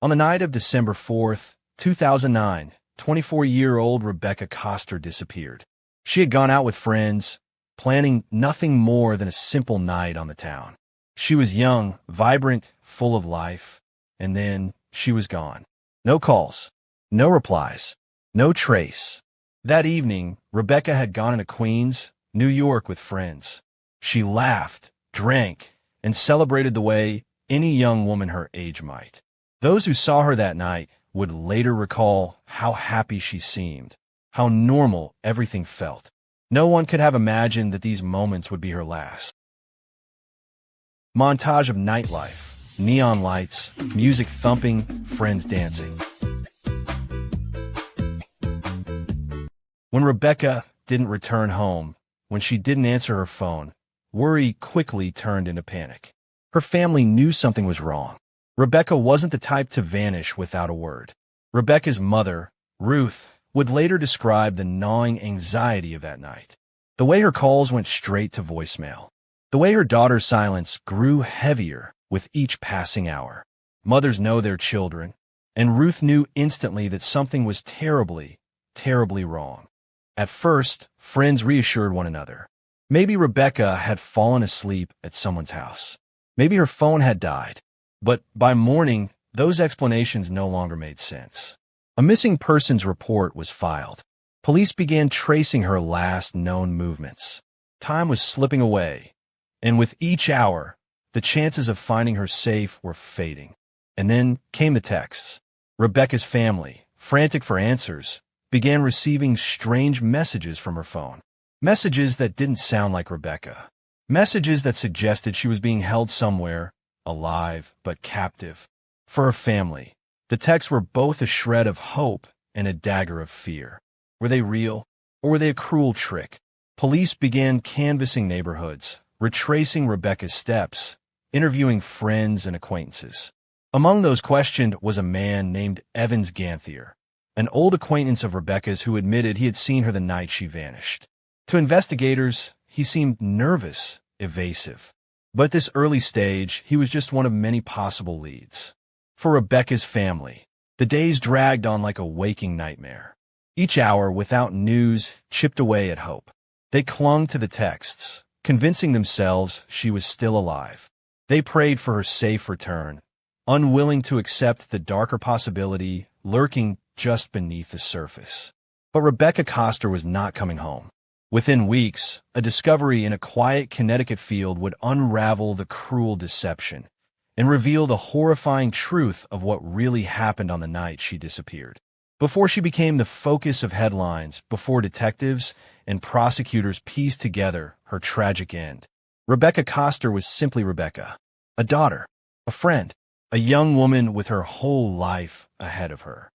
On the night of December 4th, 2009, 24-year-old Rebecca Koster disappeared. She had gone out with friends, planning nothing more than a simple night on the town. She was young, vibrant, full of life, and then she was gone. No calls, no replies, no trace. That evening, Rebecca had gone into Queens, New York with friends. She laughed, drank, and celebrated the way any young woman her age might. Those who saw her that night would later recall how happy she seemed, how normal everything felt. No one could have imagined that these moments would be her last. Montage of nightlife, neon lights, music thumping, friends dancing. When Rebecca didn't return home, when she didn't answer her phone, worry quickly turned into panic. Her family knew something was wrong. Rebecca wasn't the type to vanish without a word. Rebecca's mother, Ruth, would later describe the gnawing anxiety of that night. The way her calls went straight to voicemail. The way her daughter's silence grew heavier with each passing hour. Mothers know their children, and Ruth knew instantly that something was terribly, terribly wrong. At first, friends reassured one another. Maybe Rebecca had fallen asleep at someone's house. Maybe her phone had died. But by morning, those explanations no longer made sense. A missing persons report was filed. Police began tracing her last known movements. Time was slipping away, and with each hour, the chances of finding her safe were fading. And then came the texts. Rebecca's family, frantic for answers, began receiving strange messages from her phone. Messages that didn't sound like Rebecca. Messages that suggested she was being held somewhere, alive but captive. For her family, the texts were both a shred of hope and a dagger of fear. Were they real, or were they a cruel trick? Police began canvassing neighborhoods, retracing Rebecca's steps, interviewing friends and acquaintances. Among those questioned was a man named Ganthier, an old acquaintance of Rebecca's who admitted he had seen her the night she vanished. To investigators, he seemed nervous, evasive. But at this early stage, he was just one of many possible leads. For Rebecca's family, the days dragged on like a waking nightmare. Each hour, without news, chipped away at hope. They clung to the texts, convincing themselves she was still alive. They prayed for her safe return, unwilling to accept the darker possibility lurking just beneath the surface. But Rebecca Koster was not coming home. Within weeks, a discovery in a quiet Connecticut field would unravel the cruel deception and reveal the horrifying truth of what really happened on the night she disappeared. Before she became the focus of headlines, before detectives and prosecutors pieced together her tragic end, Rebecca Koster was simply Rebecca, a daughter, a friend, a young woman with her whole life ahead of her.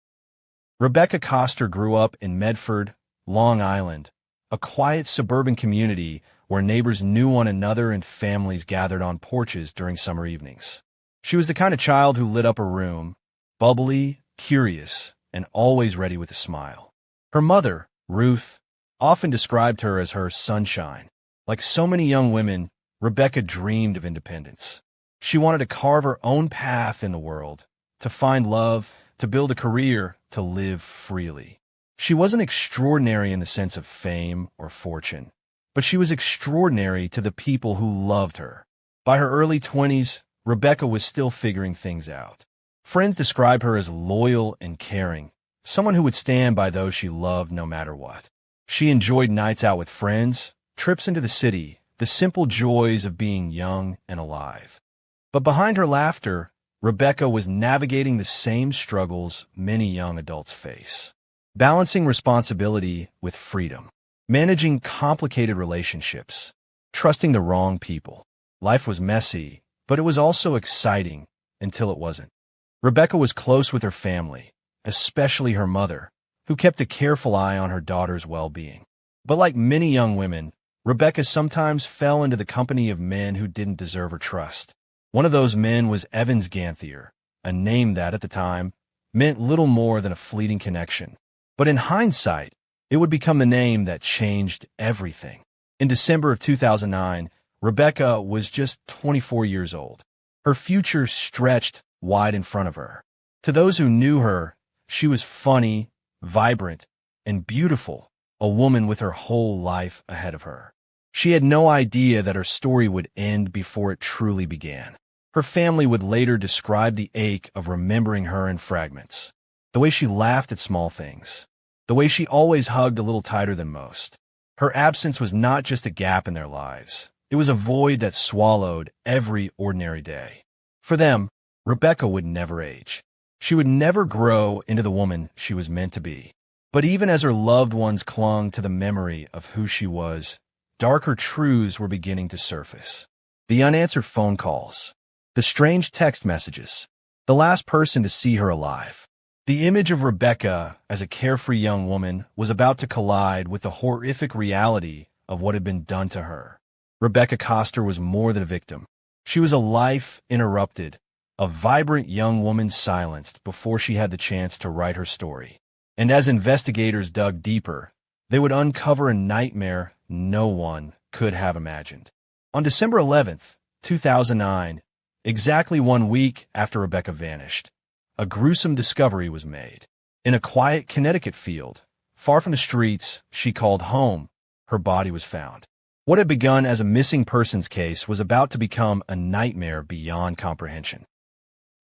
Rebecca Koster grew up in Medford, Long Island, a quiet suburban community where neighbors knew one another and families gathered on porches during summer evenings. She was the kind of child who lit up a room, bubbly, curious, and always ready with a smile. Her mother, Ruth, often described her as her sunshine. Like so many young women, Rebecca dreamed of independence. She wanted to carve her own path in the world, to find love, to build a career, to live freely. She wasn't extraordinary in the sense of fame or fortune, but she was extraordinary to the people who loved her. By her early 20s, Rebecca was still figuring things out. Friends describe her as loyal and caring, someone who would stand by those she loved no matter what. She enjoyed nights out with friends, trips into the city, the simple joys of being young and alive. But behind her laughter, Rebecca was navigating the same struggles many young adults face. Balancing responsibility with freedom, managing complicated relationships, trusting the wrong people. Life was messy, but it was also exciting until it wasn't. Rebecca was close with her family, especially her mother, who kept a careful eye on her daughter's well-being. But like many young women, Rebecca sometimes fell into the company of men who didn't deserve her trust. One of those men was Ganthier, a name that, at the time, meant little more than a fleeting connection. But in hindsight, it would become the name that changed everything. In December of 2009, Rebecca was just 24 years old. Her future stretched wide in front of her. To those who knew her, she was funny, vibrant, and beautiful, a woman with her whole life ahead of her. She had no idea that her story would end before it truly began. Her family would later describe the ache of remembering her in fragments. The way she laughed at small things. The way she always hugged a little tighter than most. Her absence was not just a gap in their lives. It was a void that swallowed every ordinary day. For them, Rebecca would never age. She would never grow into the woman she was meant to be. But even as her loved ones clung to the memory of who she was, darker truths were beginning to surface. The unanswered phone calls. The strange text messages. The last person to see her alive. The image of Rebecca as a carefree young woman was about to collide with the horrific reality of what had been done to her. Rebecca Koster was more than a victim. She was a life interrupted, a vibrant young woman silenced before she had the chance to write her story. And as investigators dug deeper, they would uncover a nightmare no one could have imagined. On December 11th, 2009, exactly 1 week after Rebecca vanished, a gruesome discovery was made. In a quiet Connecticut field, far from the streets she called home, her body was found. What had begun as a missing persons case was about to become a nightmare beyond comprehension.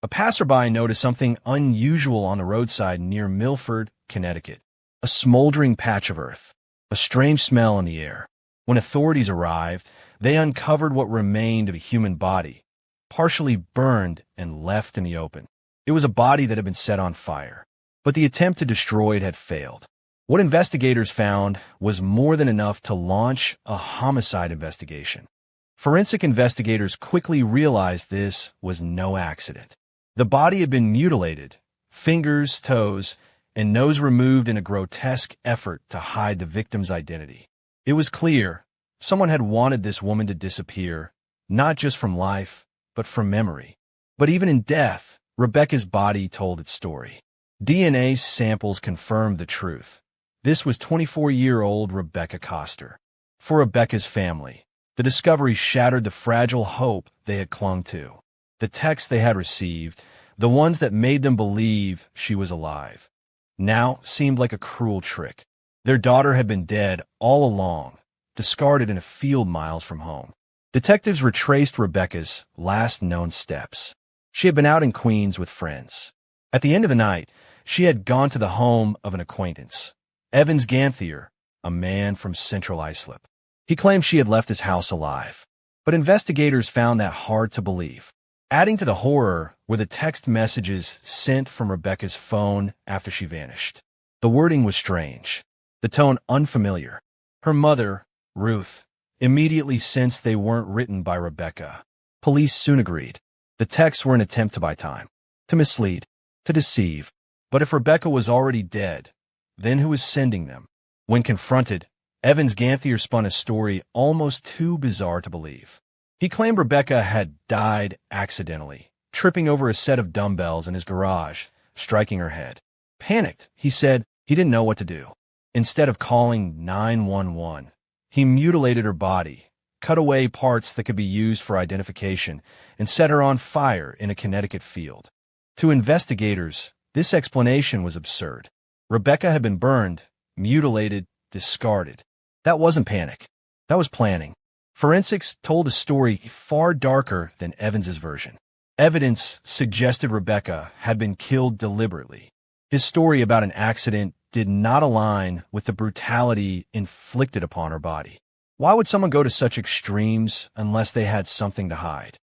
A passerby noticed something unusual on the roadside near Milford, Connecticut. A smoldering patch of earth, a strange smell in the air. When authorities arrived, they uncovered what remained of a human body, partially burned and left in the open. It was a body that had been set on fire, but the attempt to destroy it had failed. What investigators found was more than enough to launch a homicide investigation. Forensic investigators quickly realized this was no accident. The body had been mutilated, fingers, toes, and nose removed in a grotesque effort to hide the victim's identity. It was clear someone had wanted this woman to disappear, not just from life, but from memory. But even in death, Rebecca's body told its story. DNA samples confirmed the truth. This was 24-year-old Rebecca Koster. For Rebecca's family, the discovery shattered the fragile hope they had clung to. The texts they had received, the ones that made them believe she was alive, now seemed like a cruel trick. Their daughter had been dead all along, discarded in a field miles from home. Detectives retraced Rebecca's last known steps. She had been out in Queens with friends. At the end of the night, she had gone to the home of an acquaintance, Evans Ganthier, a man from Central Islip. He claimed she had left his house alive, but investigators found that hard to believe. Adding to the horror were the text messages sent from Rebecca's phone after she vanished. The wording was strange, the tone unfamiliar. Her mother, Ruth, immediately sensed they weren't written by Rebecca. Police soon agreed. The texts were an attempt to buy time, to mislead, to deceive. But if Rebecca was already dead, then who was sending them? When confronted, Evans Ganthier spun a story almost too bizarre to believe. He claimed Rebecca had died accidentally, tripping over a set of dumbbells in his garage, striking her head. Panicked, he said he didn't know what to do. Instead of calling 911, he mutilated her body, cut away parts that could be used for identification, and set her on fire in a Connecticut field. To investigators, this explanation was absurd. Rebecca had been burned, mutilated, discarded. That wasn't panic. That was planning. Forensics told a story far darker than Evans's version. Evidence suggested Rebecca had been killed deliberately. His story about an accident did not align with the brutality inflicted upon her body. Why would someone go to such extremes unless they had something to hide?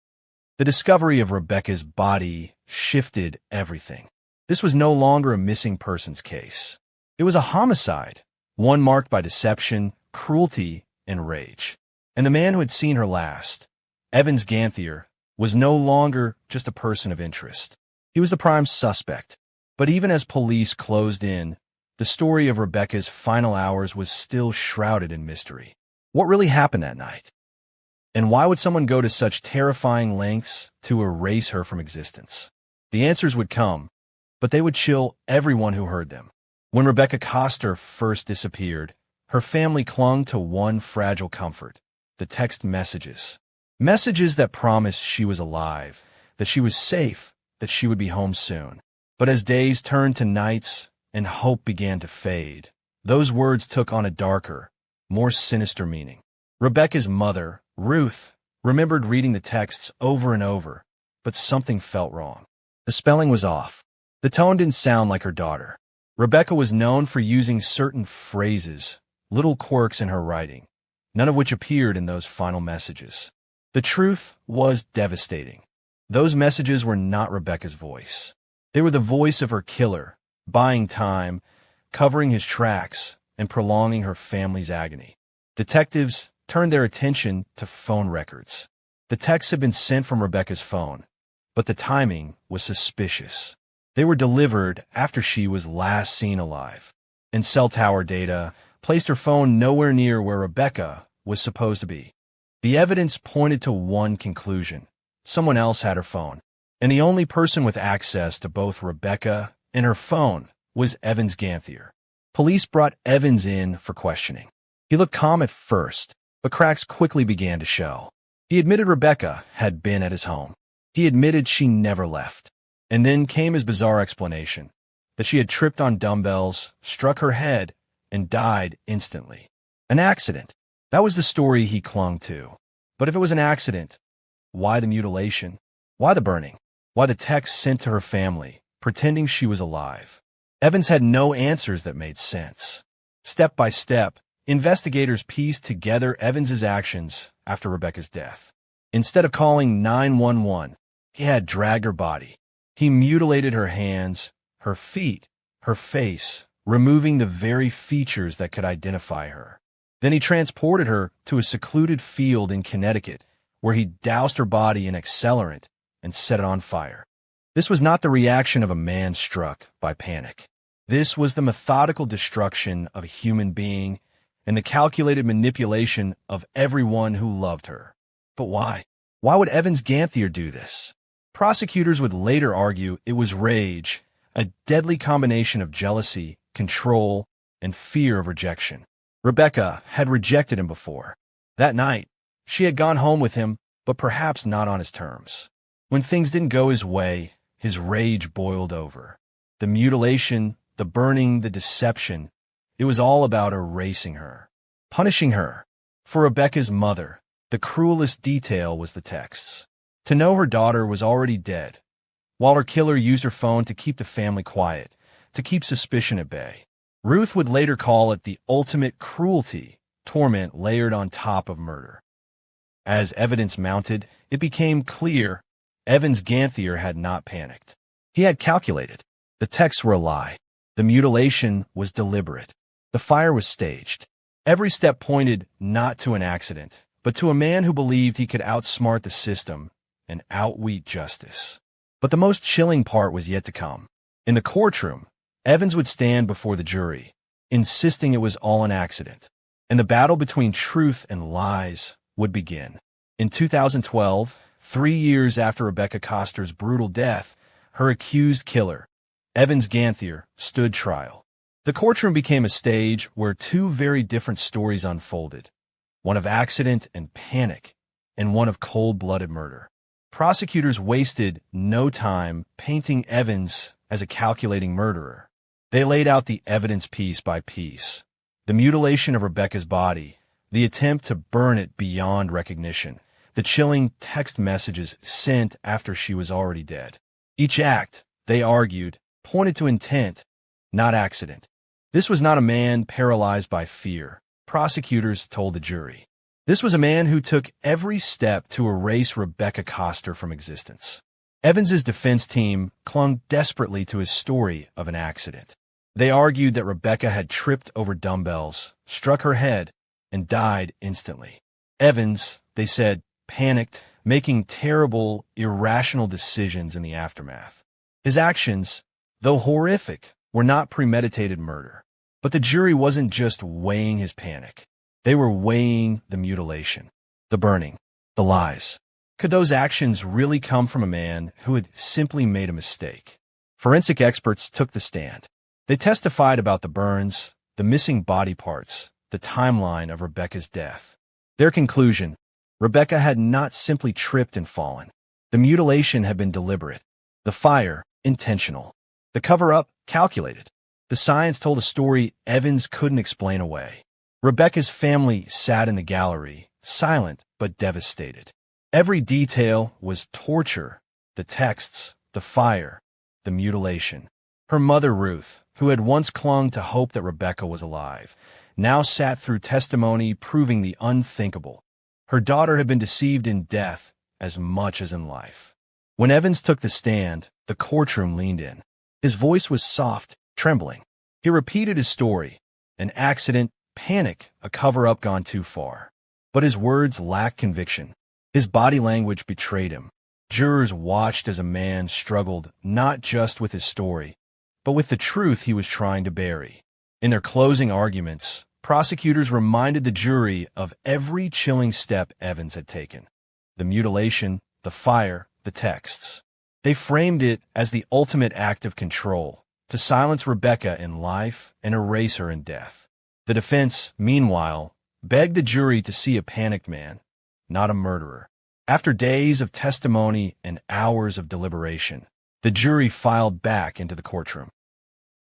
The discovery of Rebecca's body shifted everything. This was no longer a missing persons case. It was a homicide, one marked by deception, cruelty, and rage. And the man who had seen her last, Evans Ganthier, was no longer just a person of interest. He was the prime suspect. But even as police closed in, the story of Rebecca's final hours was still shrouded in mystery. What really happened that night? And why would someone go to such terrifying lengths to erase her from existence? The answers would come, but they would chill everyone who heard them. When Rebecca Koster first disappeared, her family clung to one fragile comfort: the text messages. Messages that promised she was alive, that she was safe, that she would be home soon. But as days turned to nights and hope began to fade, those words took on a darker, more sinister meaning. Rebecca's mother, Ruth, remembered reading the texts over and over, but something felt wrong. The spelling was off. The tone didn't sound like her daughter. Rebecca was known for using certain phrases, little quirks in her writing, none of which appeared in those final messages. The truth was devastating. Those messages were not Rebecca's voice. They were the voice of her killer, buying time, covering his tracks, and prolonging her family's agony. Detectives turned their attention to phone records. The texts had been sent from Rebecca's phone, but the timing was suspicious. They were delivered after she was last seen alive, and cell tower data placed her phone nowhere near where Rebecca was supposed to be. The evidence pointed to one conclusion: someone else had her phone, and the only person with access to both Rebecca and her phone was Evans Ganthier. Police brought Evans in for questioning. He looked calm at first, but cracks quickly began to show. He admitted Rebecca had been at his home. He admitted she never left. And then came his bizarre explanation, that she had tripped on dumbbells, struck her head, and died instantly. An accident. That was the story he clung to. But if it was an accident, why the mutilation? Why the burning? Why the text sent to her family, pretending she was alive? Evans had no answers that made sense. Step by step, investigators pieced together Evans's actions after Rebecca's death. Instead of calling 911, he had dragged her body. He mutilated her hands, her feet, her face, removing the very features that could identify her. Then he transported her to a secluded field in Connecticut, where he doused her body in accelerant and set it on fire. This was not the reaction of a man struck by panic. This was the methodical destruction of a human being and the calculated manipulation of everyone who loved her. But why? Why would Evans Ganthier do this? Prosecutors would later argue it was rage, a deadly combination of jealousy, control, and fear of rejection. Rebecca had rejected him before. That night, she had gone home with him, but perhaps not on his terms. When things didn't go his way, his rage boiled over. The mutilation, the burning, the deception, it was all about erasing her, punishing her. For Rebecca's mother, the cruelest detail was the texts. To know her daughter was already dead, while her killer used her phone to keep the family quiet, to keep suspicion at bay. Ruth would later call it the ultimate cruelty, torment layered on top of murder. As evidence mounted, it became clear Evans Ganthier had not panicked. He had calculated. The texts were a lie. The mutilation was deliberate. The fire was staged. Every step pointed not to an accident, but to a man who believed he could outsmart the system and outwit justice. But the most chilling part was yet to come. In the courtroom, Evans would stand before the jury, insisting it was all an accident, and the battle between truth and lies would begin. In 2012, 3 years after Rebecca Koster's brutal death, her accused killer, Evans Ganthier, stood trial. The courtroom became a stage where two very different stories unfolded, one of accident and panic, and one of cold-blooded murder. Prosecutors wasted no time painting Evans as a calculating murderer. They laid out the evidence piece by piece. The mutilation of Rebecca's body, the attempt to burn it beyond recognition, the chilling text messages sent after she was already dead. Each act, they argued, pointed to intent, not accident. This was not a man paralyzed by fear, prosecutors told the jury. This was a man who took every step to erase Rebecca Koster from existence. Evans's defense team clung desperately to his story of an accident. They argued that Rebecca had tripped over dumbbells, struck her head, and died instantly. Evans, they said, panicked, making terrible, irrational decisions in the aftermath. His actions, though horrific, were not premeditated murder. But the jury wasn't just weighing his panic. They were weighing the mutilation, the burning, the lies. Could those actions really come from a man who had simply made a mistake? Forensic experts took the stand. They testified about the burns, the missing body parts, the timeline of Rebecca's death. Their conclusion: Rebecca had not simply tripped and fallen. The mutilation had been deliberate, the fire intentional. The cover-up, calculated. The science told a story Evans couldn't explain away. Rebecca's family sat in the gallery, silent but devastated. Every detail was torture: the texts, the fire, the mutilation. Her mother, Ruth, who had once clung to hope that Rebecca was alive, now sat through testimony proving the unthinkable. Her daughter had been deceived in death as much as in life. When Evans took the stand, the courtroom leaned in. His voice was soft, trembling. He repeated his story: an accident, panic, a cover-up gone too far. But his words lacked conviction. His body language betrayed him. Jurors watched as a man struggled not just with his story, but with the truth he was trying to bury. In their closing arguments, prosecutors reminded the jury of every chilling step Evans had taken: the mutilation, the fire, the texts. They framed it as the ultimate act of control, to silence Rebecca in life and erase her in death. The defense, meanwhile, begged the jury to see a panicked man, not a murderer. After days of testimony and hours of deliberation, the jury filed back into the courtroom.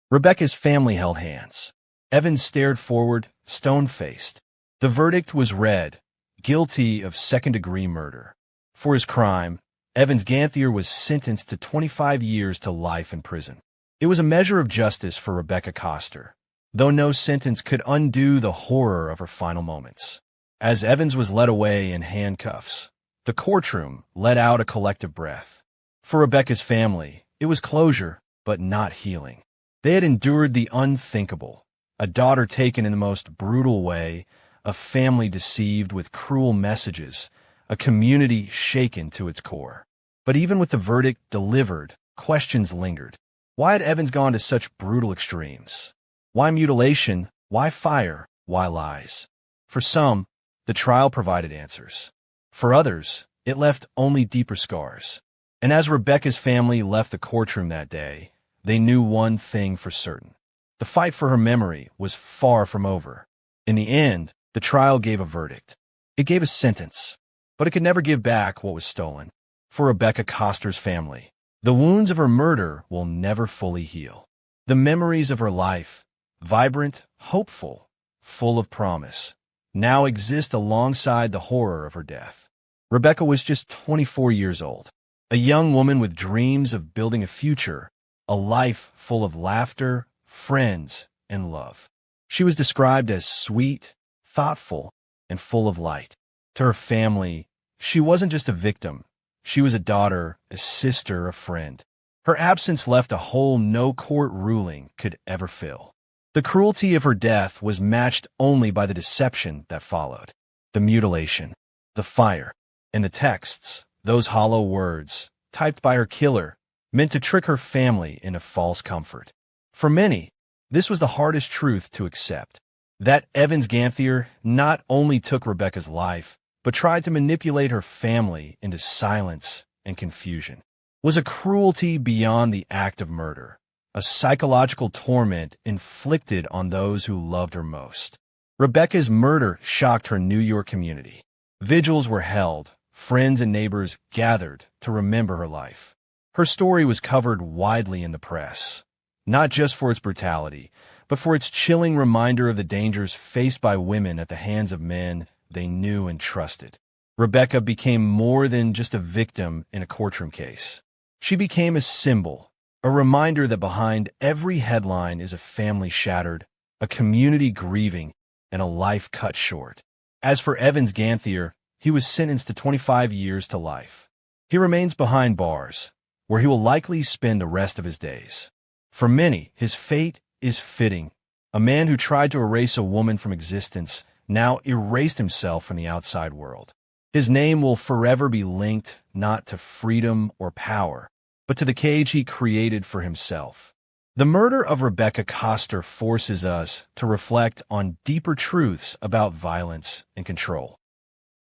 Rebecca's family held hands. Evans stared forward, stone-faced. The verdict was read: guilty of second-degree murder. For his crime, Evans Ganthier was sentenced to 25 years to life in prison. It was a measure of justice for Rebecca Koster, though no sentence could undo the horror of her final moments. As Evans was led away in handcuffs, the courtroom let out a collective breath. For Rebecca's family, it was closure, but not healing. They had endured the unthinkable: a daughter taken in the most brutal way, a family deceived with cruel messages, a community shaken to its core. But even with the verdict delivered, questions lingered. Why had Evans gone to such brutal extremes? Why mutilation? Why fire? Why lies? For some, the trial provided answers. For others, it left only deeper scars. And as Rebecca's family left the courtroom that day, they knew one thing for certain: the fight for her memory was far from over. In the end, the trial gave a verdict. It gave a sentence, but it could never give back what was stolen. For Rebecca Koster's family, the wounds of her murder will never fully heal. The memories of her life, vibrant, hopeful, full of promise, now exist alongside the horror of her death. Rebecca was just 24 years old, a young woman with dreams of building a future, a life full of laughter, friends, and love. She was described as sweet, thoughtful, and full of light. To her family, she wasn't just a victim. She was a daughter, a sister, a friend. Her absence left a hole no court ruling could ever fill. The cruelty of her death was matched only by the deception that followed: the mutilation, the fire, and the texts, those hollow words, typed by her killer, meant to trick her family into false comfort. For many, this was the hardest truth to accept: that Evans Ganthier not only took Rebecca's life, but tried to manipulate her family into silence and confusion. Was a cruelty beyond the act of murder, a psychological torment inflicted on those who loved her most. Rebecca's murder shocked her New York community. Vigils were held, friends and neighbors gathered to remember her life. Her story was covered widely in the press, not just for its brutality, but for its chilling reminder of the dangers faced by women at the hands of men they knew and trusted. Rebecca became more than just a victim in a courtroom case. She became a symbol, a reminder that behind every headline is a family shattered, a community grieving, and a life cut short. As for Evans Ganthier, he was sentenced to 25 years to life. He remains behind bars, where he will likely spend the rest of his days. For many, his fate is fitting. A man who tried to erase a woman from existence now erased himself from the outside world. His name will forever be linked not to freedom or power, but to the cage he created for himself. The murder of Rebecca Koster forces us to reflect on deeper truths about violence and control.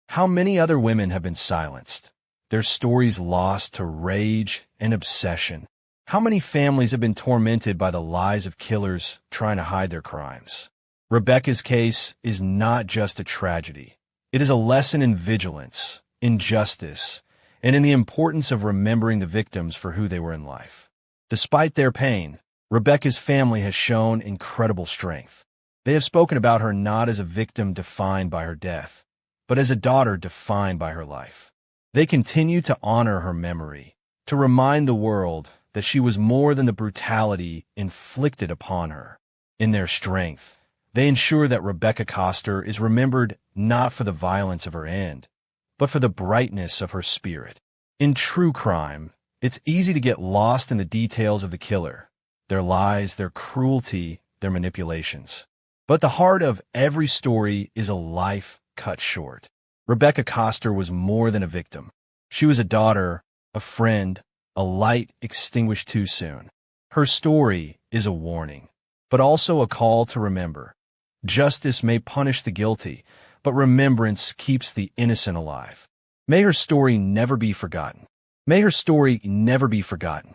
How many other women have been silenced, their stories lost to rage and obsession? How many families have been tormented by the lies of killers trying to hide their crimes? Rebecca's case is not just a tragedy. It is a lesson in vigilance, in justice, and in the importance of remembering the victims for who they were in life. Despite their pain, Rebecca's family has shown incredible strength. They have spoken about her not as a victim defined by her death, but as a daughter defined by her life. They continue to honor her memory, to remind the world that she was more than the brutality inflicted upon her. In their strength, they ensure that Rebecca Koster is remembered not for the violence of her end, but for the brightness of her spirit. In true crime, it's easy to get lost in the details of the killer, their lies, their cruelty, their manipulations. But the heart of every story is a life cut short. Rebecca Koster was more than a victim. She was a daughter, a friend, a light extinguished too soon. Her story is a warning, but also a call to remember. Justice may punish the guilty, but remembrance keeps the innocent alive. May her story never be forgotten. May her story never be forgotten.